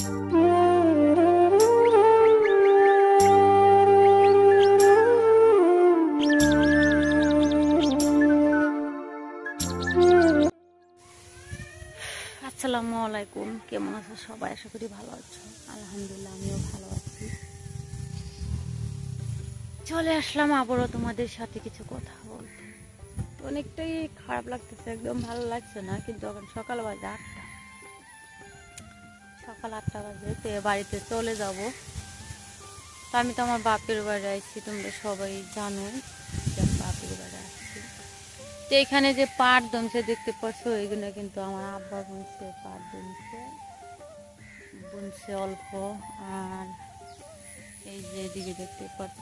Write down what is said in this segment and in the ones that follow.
আসসালামু আলাইকুম, কেমন আছো সবাই? আশা করি ভালো আছো। আলহামদুলিল্লাহ, আমিও ভালো আছি। চলে আসলাম আবারও তোমাদের সাথে কিছু কথা বলতে। অনেকটাই খারাপ লাগতেছে, একদম ভালো লাগছে না। কিন্তু এখন সকাল বাজে 8টা, সকাল 8টা বাজে। তো বাড়িতে চলে যাব। তো আমি তো আমার বাপের বাড়ি আসছি, তোমরা সবাই জানো যে আমি বাপের বাড়ি আসছি। তো এখানে যে পাট দমছে দেখতে পাচ্ছ, এগুলো কিন্তু আমার আব্বা বুনছে। পাট বুনছে অল্প। আর এই যে এদিকে দেখতে পাচ্ছ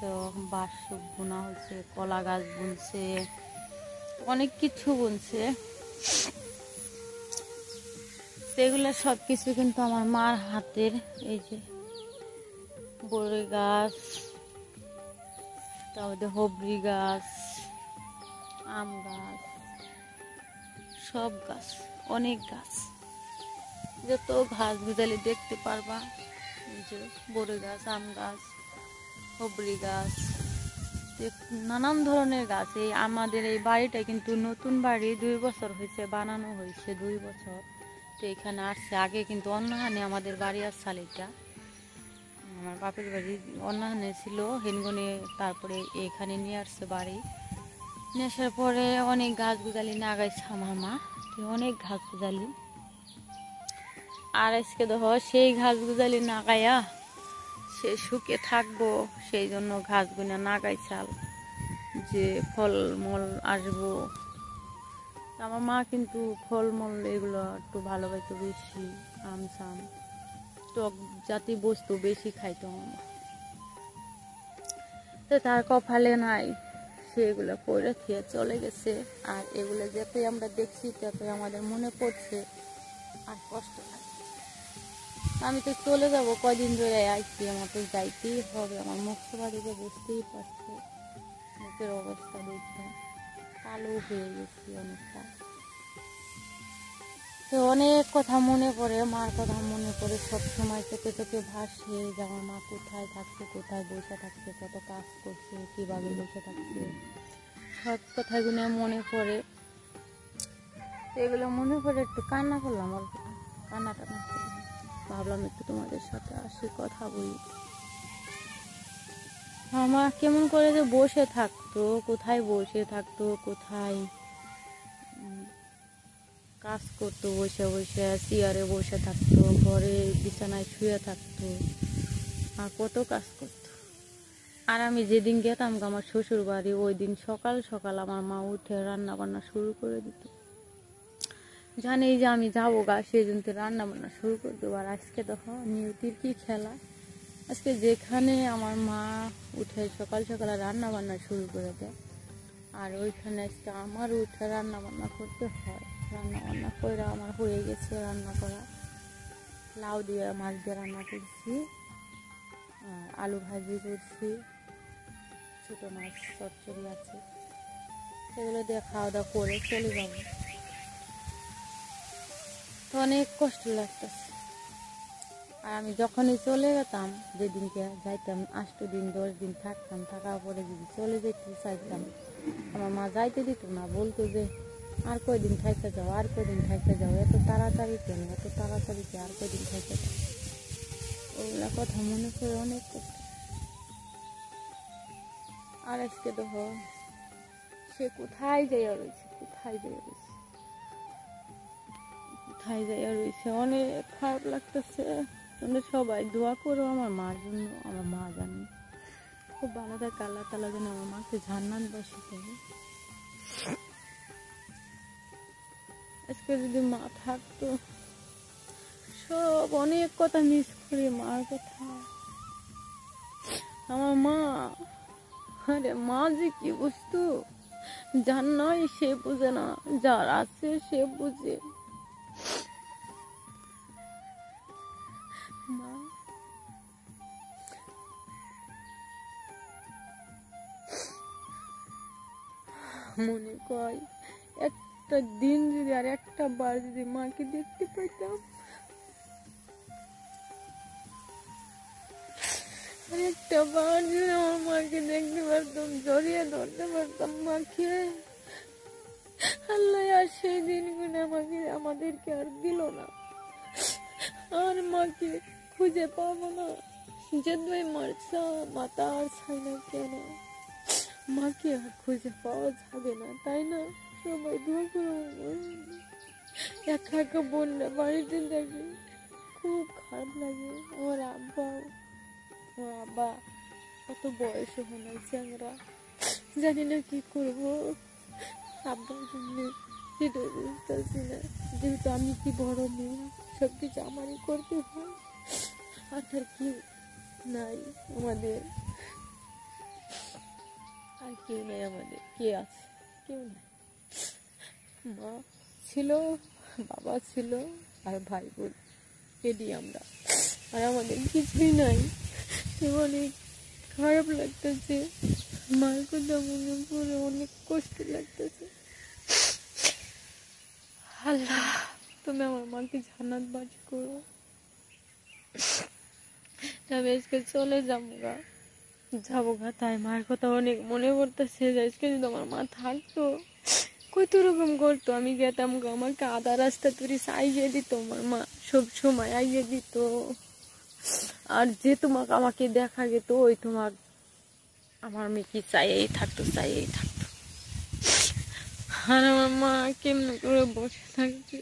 বাঁশ বোনা হচ্ছে, কলা গাছ বুনছে, অনেক কিছু বুনছে। সেগুলো সব কিছু কিন্তু আমার মার হাতের। এই যে বড়ই গাছ, তারপরে হবরি গাছ, আম গাছ, সব গাছ, অনেক গাছ, যত ঘাস গুজালি দেখতে পারবা। এই যে বড়ই গাছ, আম গাছ, হবরি গাছ, নানান ধরনের গাছ। এই আমাদের এই বাড়িটা কিন্তু নতুন বাড়ি, 2 বছর হয়েছে, বানানো হয়েছে 2 বছর। তো এখানে আসছে। আগে কিন্তু অন্যহানে আমাদের বাড়ি আসছিল, এটা আমার বাপের বাড়ি অন্যহানে ছিল হেনগনে। তারপরে এখানে নিয়ে আসছে বাড়ি। নিয়ে আসার পরে অনেক গাছ গুজালি লাগাইছে আমার মা, অনেক ঘাস গুজালি। আর আজকে দেখো সেই ঘাস গুজালি নাগাইয়া সে শুকে থাকবো, সেই জন্য ঘাসগুলো নাগাইছাল যে ফলমূল আসবো। আমার মা কিন্তু ফলমূল এগুলো একটু ভালোবাসতো বেশি, আম সাম টক জাতীয় বস্তু বেশি খাইতো আমার মা। তো তার কপালে নাই, সেগুলো করে খেয়ে চলে গেছে। আর এগুলো যাতে আমরা দেখছি তাতে আমাদের মনে পড়ছে আর কষ্ট লাগে। আমি তো চলে যাব, কদিন ধরে আসছি, আমার তো যাইতেই হবে। আমার মুখটা বাড়িতে বুঝতেই পারছো, মুখের অবস্থা দেখে কালো হয়ে গেছি অনেকটা। তো অনেক কথা মনে পড়ে, মার কথা মনে পড়ে সবসময়, চোখে চোখে ভাসে যে আমার মা কোথায় থাকছে, কোথায় বসে থাকছে, কত কাজ করছে, কীভাবে বসে থাকছে, সব কথাগুলো মনে পড়ে। এগুলো মনে পড়ে একটু কান্না করলাম, অল্প কান্নাটা না করলাম। ভাবলাম একটু তোমাদের সাথে আসি, কথা বলি। আমার কেমন করে যে বসে থাকতো, কোথায় বসে থাকতো, কোথায় কাজ করতো, বসে বসে চেয়ারে বসে থাকতো, ঘরে বিছানায় শুয়ে থাকতো, আর কত কাজ করতো। আর আমি যেদিন গেতাম আমার শ্বশুর বাড়ি, ওই দিন সকাল সকাল আমার মা উঠে রান্না বান্না শুরু করে দিত। জানি যে আমি যাবো গা, সেই জন্য রান্না বান্না শুরু করে দেবো। আর আজকে দেখো নিয়তির কি খেলা, আজকে যেখানে আমার মা উঠে সকাল সকালে রান্না বান্না শুরু করে দেয়, আর ওইখানে আজকে আমার উঠে রান্না বান্না করতে হয়। রান্না বান্না করে আমার হয়ে গেছে রান্না করা। লাউ দিয়ে মাছ দিয়ে রান্না করছি, আলু ভাজি করছি, ছোটো মাছ চচ্চড়ি আছে, সেগুলো দিয়ে খাওয়া দাওয়া করে চলে যাবো। তো অনেক কষ্ট লাগতেছে। আর আমি যখনই চলে যেতাম, যেদিনকে যাইতাম 8 দিন 10 দিন থাকতাম, থাকার পরে যদি চলে যেতে চাইতাম, আমার মা যাইতে দিত না, বলতো যে আর কয়দিন থাকতে যাও, আর কয়দিন থাকতে যাও, এত তাড়াতাড়ি কেন, এত তাড়াতাড়ি কে, আর কয়দিন থাকতে যাও। ওগুলা কথা মনে করে অনেক কষ্ট। আর আজকে দেখো সে কোথায় যাইয়া রয়েছে, কোথায় যাইয়া রয়েছে, কোথায় যাইয়া রয়েছে। অনেক খারাপ লাগতেছে। তোমরা সবাই দোয়া করো আমার মার জন্য। আমার মা জানি খুব ভালো থাকে, আল্লাহ তাআলা যেন আমার মাকে জান্নাতবাসী করে। আজকে যদি মা থাকতো, সব অনেক কথা মিস করি মার কথা। আমার মা, আরে মা যে কি বস্তু, যার নয় সে বুঝে না, যার আছে সে বুঝে। মা মনে কয় একটা দিন যদি, আর একটা বার যদি মাকে দেখতে পাইতাম, একটা বার যদি আমার মাকে দেখতে পারতাম, জড়িয়ে ধরতে পারতাম মাকে। আল্লাহ আর সেই দিনগুলো আমাদেরকে আর দিল না। আর মাকে খুঁজে পাবো না। যে তুই মারছা মাতা আর ছাই না কেন, মাকে আর খুঁজে পাওয়া যাবে না, তাই না? সবাই দোয়া করো। একা একা বোনরা বাড়িতে দেখে খুব খারাপ লাগে। আমার আব্বা কত বয়স হয় চ্যাংরা, জানি না কি করবো আব্বার জন্য, সেটাই বুঝতেছি না। যেহেতু আমি কি বড় মেয়ে, সবকিছু আমারই করতে হয়। আর তার কি নাই আমাদের, আর কেউ নেই আমাদের। কে আছে? কেউ নাই। মা ছিল, বাবা ছিল, আর ভাই বোন, এটি আমরা। আর আমাদের কিছুই নাই। অনেক খারাপ লাগতেছে, মার কথা মনে পড়ে অনেক কষ্ট লাগতেছে। আল্লাহ, তুমি আমার মাকে জান্নাত বাড়ি করো। আমি আজকে চলে যাবো গা, তাই মার কথা অনেক মনে পড়তেছে। আজকে যদি আমার মা থাকতো, কত রকম করতো। আমি গেতাম, আমাকে আধা রাস্তা তুই আইয়ে দিত আমার মা, সব সময় আইয়ে দিত। আর যে তোমাকে আমাকে দেখা গেত, ওই তোমার আমার মেয়ে কি চাইয়েই থাকতো। আর আমার মা কেমন করে বসে থাকছে,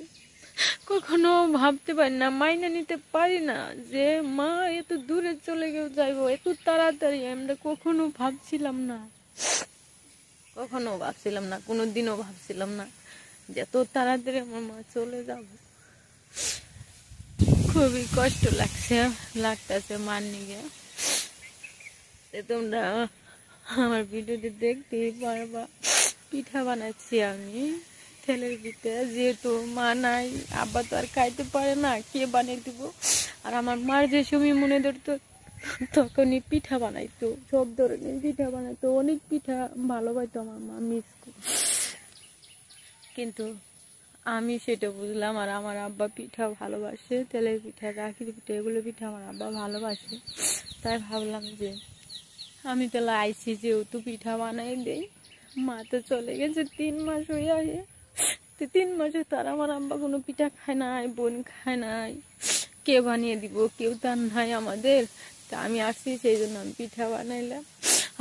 কখনো ভাবতে পারি না, মাইনে নিতে পারি না যে মা এত দূরে চলে যাইবো এত তাড়াতাড়ি। আমরা কখনো ভাবছিলাম না, কোনোদিনও ভাবছিলাম না যে এত তাড়াতাড়ি আমার মা চলে যাবে। খুবই কষ্ট লাগতেছে মার নিয়ে। তোমরা আমার ভিডিওতে দেখতেই পারবা, পিঠা বানাচ্ছি আমি তেলের পিঠা। যেহেতু মা নাই, আব্বা তো আর খাইতে পারে না, কে বানিয়ে দিব। আর আমার মার যে সময় মনে ধরতো তখনই পিঠা বানাইতো, সব ধরনের পিঠা বানাইতো। অনেক পিঠা ভালো পাইতো আমার মা, কিন্তু আমি সেটা বুঝলাম। আর আমার আব্বা পিঠা ভালোবাসে, তেলের পিঠা, কাকির পিঠা, এগুলো পিঠা আমার আব্বা ভালোবাসে। তাই ভাবলাম যে আমি তাহলে আইসি, যেহেতু পিঠা বানাই দেই। মা তো চলে গেছে 3 মাস হয়ে আসে, 3 মাসে তার আমার আব্বা কোনো পিঠা খায় নাই, বোন খায় নাই, কে বানিয়ে দিব? কেউ তার নাই আমাদের। তা আমি আসছি, সেই জন্য আমি পিঠা বানাইলাম।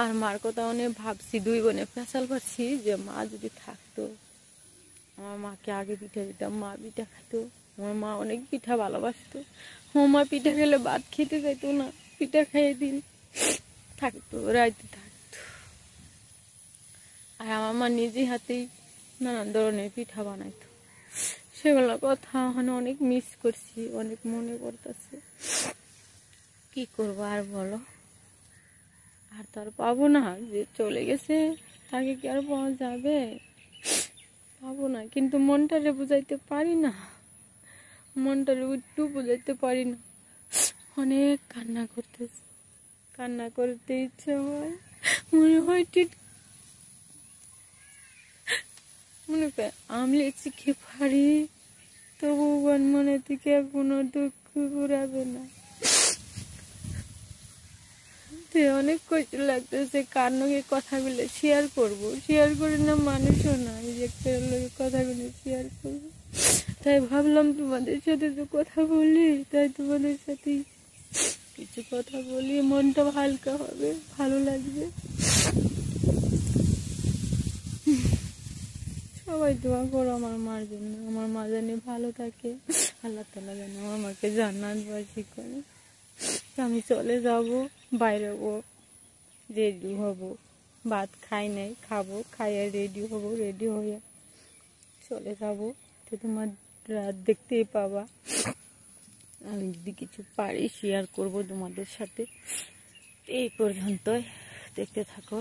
আর মার কথা অনেক ভাবছি, 2 বোনে পেঁচাল পাচ্ছি যে মা যদি থাকতো, আমার মাকে আগে পিঠা দিতাম, মা পিঠা খাইতো। আমার মা অনেক পিঠা ভালোবাসতো। আমার মা পিঠা খেলে ভাত খেতে যাইতো না, পিঠা খাইয়ে দিন থাকতো, রাইতে থাকতো। আর আমার মা নিজে হাতেই নানান ধরনের পিঠা বানাইতো। সেগুলো কথা মানে অনেক মিস করছি, অনেক মনে পড়তেছে। কি করবো আর বলো? আর তো আর পাবো না, যে চলে গেছে তাকে কি আর পাওয়া যাবে? পাবো না, কিন্তু মনটারে বুঝাইতে পারি না, মনটারে একটু বুঝাইতে পারি না। অনেক কান্না করতেছে, কান্না করতে ইচ্ছে হয়, মনে হয় আমি শিখে পারি, তবু মনে থেকে কোনো দুঃখ ঘুরাবে না। অনেক কষ্ট লাগতেছে, কার লগে কথাগুলো শেয়ার করে না, মানুষও না, যে একটা লগে কথাগুলো শেয়ার করবো। তাই ভাবলাম তোমাদের সাথে তো কথা বলি, তাই তোমাদের সাথে কিছু কথা বলি, মনটা হালকা হবে, ভালো লাগবে। সবাই দোয়া করো আমার মার জন্য, আমার মা জানি ভালো থাকে, আল্লাহ তাআলা যেন আমার মাকে জান্নাতবাসী করে। আমি চলে যাব, বাইরে রেডি হব, ভাত খাই নাই, খাবো, খাইয়ে রেডি হব, রেডি হয়ে চলে যাব। তো তোমার রাত দেখতেই পাবা, আমি যদি কিছু পারি শেয়ার করব তোমাদের সাথে। এই পর্যন্তই, দেখতে থাকো।